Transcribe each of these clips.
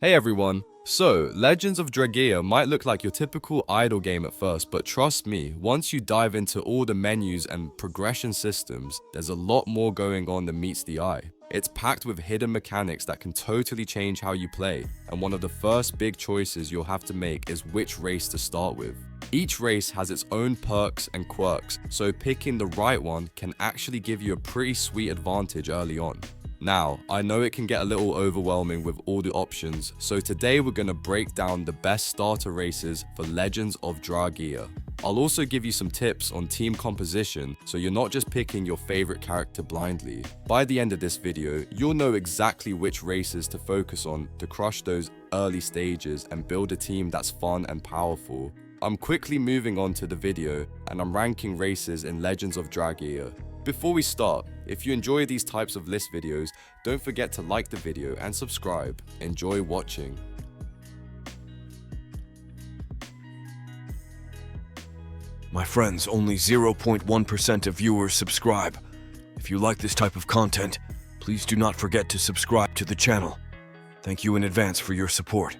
Hey everyone! So, Legends of Dragaea might look like your typical idle game at first, but trust me, once you dive into all the menus and progression systems, there's a lot more going on than meets the eye. It's packed with hidden mechanics that can totally change how you play, and one of the first big choices you'll have to make is which race to start with. Each race has its own perks and quirks, so picking the right one can actually give you a pretty sweet advantage early on. Now, I know it can get a little overwhelming with all the options, so today we're going to break down the best starter races for Legends of Dragaea. I'll also give you some tips on team composition so you're not just picking your favorite character blindly. By the end of this video, you'll know exactly which races to focus on to crush those early stages and build a team that's fun and powerful. I'm quickly moving on to the video and I'm ranking races in Legends of Dragaea. Before we start, if you enjoy these types of list videos, don't forget to like the video and subscribe. Enjoy watching. My friends, only 0.1% of viewers subscribe. If you like this type of content, please do not forget to subscribe to the channel. Thank you in advance for your support.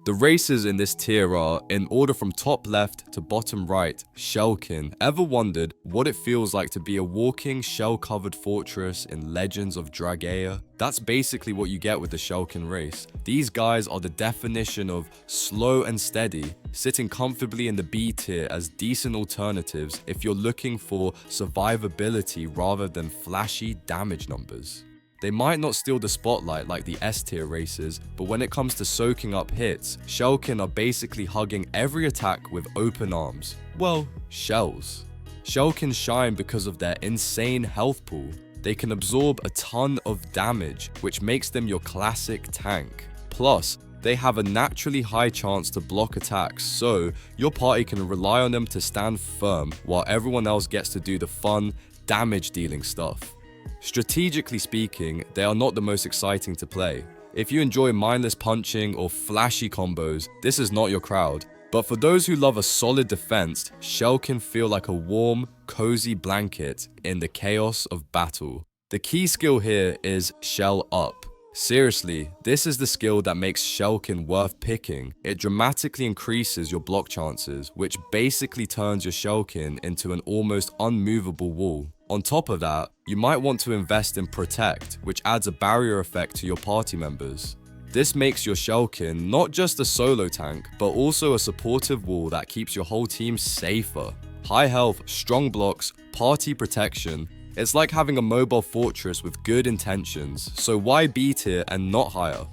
The races in this tier are, in order from top left to bottom right, Shulkin. Ever wondered what it feels like to be a walking shell-covered fortress in Legends of Dragaea? That's basically what you get with the Shulkin race. These guys are the definition of slow and steady, sitting comfortably in the B tier as decent alternatives if you're looking for survivability rather than flashy damage numbers. They might not steal the spotlight like the S tier races, but when it comes to soaking up hits, Shulkin are basically hugging every attack with open arms. Well, shells. Shulkin shine because of their insane health pool. They can absorb a ton of damage, which makes them your classic tank. Plus, they have a naturally high chance to block attacks, so your party can rely on them to stand firm while everyone else gets to do the fun, damage dealing stuff. Strategically speaking, they are not the most exciting to play. If you enjoy mindless punching or flashy combos, this is not your crowd. But for those who love a solid defense, Shell can feel like a warm, cozy blanket in the chaos of battle. The key skill here is Shell Up. Seriously, this is the skill that makes Shulkin worth picking. It dramatically increases your block chances, which basically turns your Shulkin into an almost unmovable wall. On top of that, you might want to invest in Protect, which adds a barrier effect to your party members. This makes your Shulkin not just a solo tank, but also a supportive wall that keeps your whole team safer. High health, strong blocks, party protection. It's like having a mobile fortress with good intentions, so why B tier and not higher?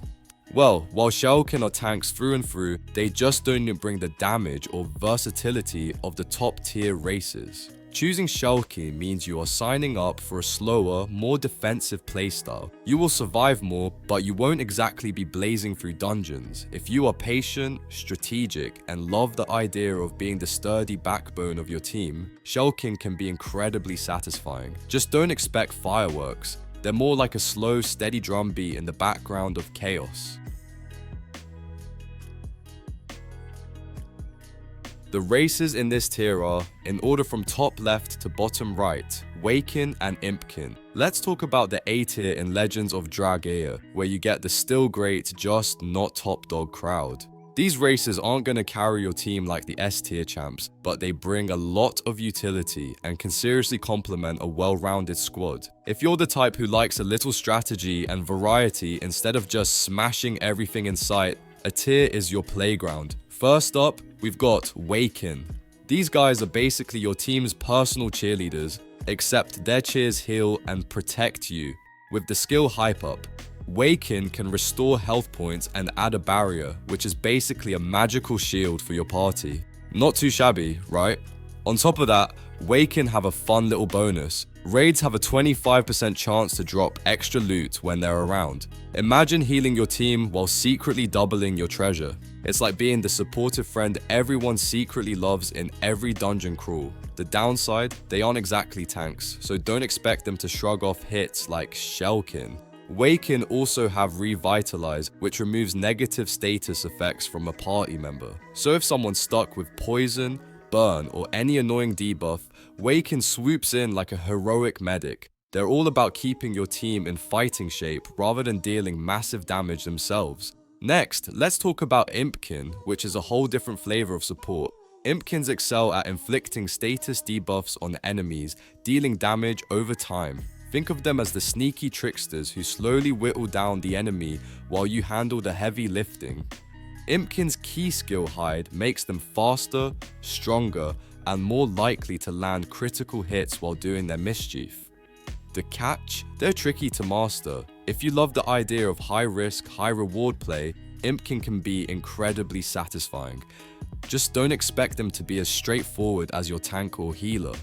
Well, while Shulkin are tanks through and through, they just don't bring the damage or versatility of the top tier races. Choosing Shulkin means you are signing up for a slower, more defensive playstyle. You will survive more, but you won't exactly be blazing through dungeons. If you are patient, strategic, and love the idea of being the sturdy backbone of your team, Shulkin can be incredibly satisfying. Just don't expect fireworks. They're more like a slow, steady drumbeat in the background of chaos. The races in this tier are, in order from top left to bottom right, Waken and Impkin. Let's talk about the A tier in Legends of Dragaea, where you get the still great, just not top dog crowd. These races aren't going to carry your team like the S tier champs, but they bring a lot of utility and can seriously complement a well-rounded squad. If you're the type who likes a little strategy and variety instead of just smashing everything in sight, a tier is your playground. First up, we've got Waken. These guys are basically your team's personal cheerleaders, except their cheers heal and protect you. With the skill Hype Up, Waken can restore health points and add a barrier, which is basically a magical shield for your party. Not too shabby, right? On top of that, Waken have a fun little bonus. Raids have a 25% chance to drop extra loot when they're around. Imagine healing your team while secretly doubling your treasure. It's like being the supportive friend everyone secretly loves in every dungeon crawl. The downside, they aren't exactly tanks, so don't expect them to shrug off hits like Shulkin. Waken also have Revitalize, which removes negative status effects from a party member. So if someone's stuck with poison, burn, or any annoying debuff, Waken swoops in like a heroic medic. They're all about keeping your team in fighting shape rather than dealing massive damage themselves. Next, let's talk about Impkin, which is a whole different flavor of support. Impkins excel at inflicting status debuffs on enemies, dealing damage over time. Think of them as the sneaky tricksters who slowly whittle down the enemy while you handle the heavy lifting. Impkin's key skill hide makes them faster, stronger, and more likely to land critical hits while doing their mischief. The catch? They're tricky to master. If you love the idea of high risk, high reward play, Impkin can be incredibly satisfying. Just don't expect them to be as straightforward as your tank or healer.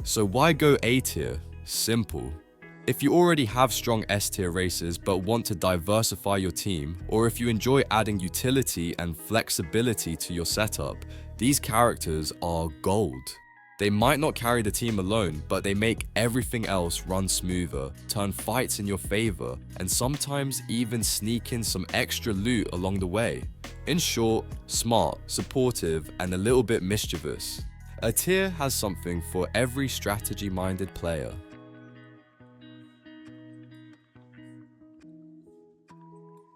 So why go A tier? Simple. If you already have strong S tier races but want to diversify your team, or if you enjoy adding utility and flexibility to your setup, these characters are gold. They might not carry the team alone, but they make everything else run smoother, turn fights in your favor, and sometimes even sneak in some extra loot along the way. In short, smart, supportive, and a little bit mischievous. A tier has something for every strategy-minded player.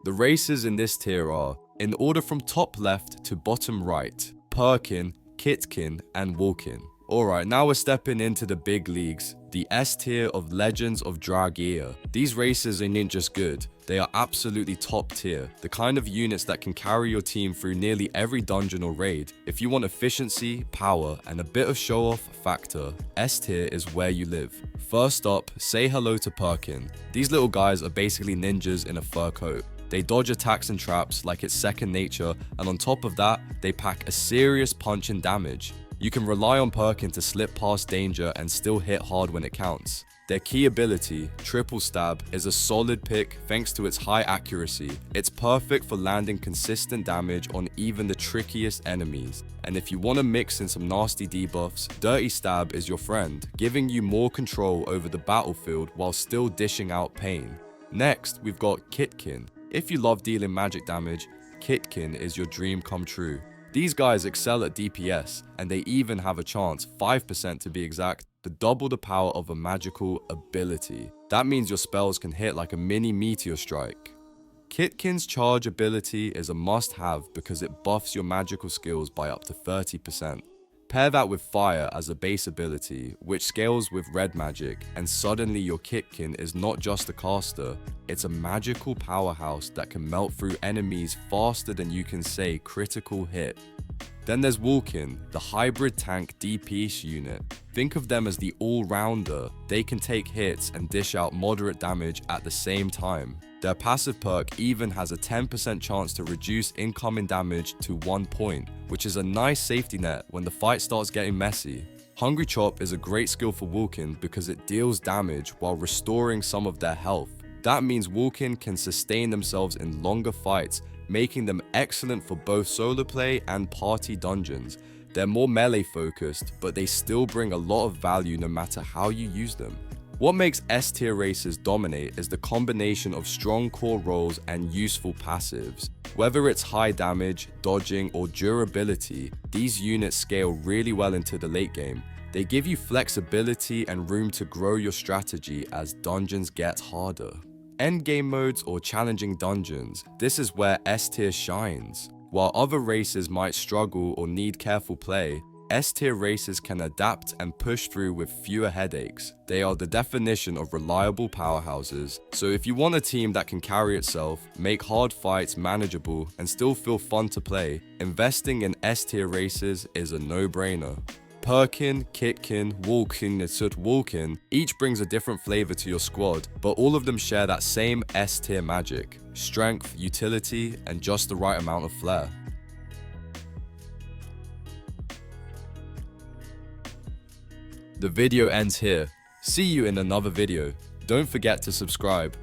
The races in this tier are, in order from top left to bottom right, Perkin, Kitkin, and Wulkin. Alright, now we're stepping into the big leagues, the S tier of Legends of Dragaea. These races ain't just good, they are absolutely top tier, the kind of units that can carry your team through nearly every dungeon or raid. If you want efficiency, power, and a bit of show-off factor, S tier is where you live. First up, say hello to Perkin. These little guys are basically ninjas in a fur coat. They dodge attacks and traps like it's second nature, and on top of that, they pack a serious punch and damage. You can rely on Perkin to slip past danger and still hit hard when it counts. Their key ability, Triple Stab, is a solid pick thanks to its high accuracy. It's perfect for landing consistent damage on even the trickiest enemies. And if you want to mix in some nasty debuffs, Dirty Stab is your friend, giving you more control over the battlefield while still dishing out pain. Next, we've got Kitkin. If you love dealing magic damage, Kitkin is your dream come true. These guys excel at DPS, and they even have a chance, 5% to be exact, to double the power of a magical ability. That means your spells can hit like a mini meteor strike. Kitkin's charge ability is a must-have because it buffs your magical skills by up to 30%. Pair that with fire as a base ability, which scales with red magic, and suddenly your Kitkin is not just a caster, it's a magical powerhouse that can melt through enemies faster than you can say critical hit. Then there's Wulkin, the hybrid tank DPS unit. Think of them as the all-rounder. They can take hits and dish out moderate damage at the same time. Their passive perk even has a 10% chance to reduce incoming damage to 1 point, which is a nice safety net when the fight starts getting messy. Hungry Chop is a great skill for Wulkin because it deals damage while restoring some of their health. That means Wulkin can sustain themselves in longer fights, making them excellent for both solo play and party dungeons. They're more melee focused, but they still bring a lot of value no matter how you use them. What makes S tier races dominate is the combination of strong core rolls and useful passives. Whether it's high damage, dodging, or durability, these units scale really well into the late game. They give you flexibility and room to grow your strategy as dungeons get harder. Endgame modes or challenging dungeons, this is where S tier shines. While other races might struggle or need careful play, S tier races can adapt and push through with fewer headaches. They are the definition of reliable powerhouses, so if you want a team that can carry itself, make hard fights manageable, and still feel fun to play, investing in S tier races is a no-brainer. Perkin, Kitkin, Wulkin, each brings a different flavor to your squad, but all of them share that same S tier magic: strength, utility, and just the right amount of flair. The video ends here. See you in another video. Don't forget to subscribe.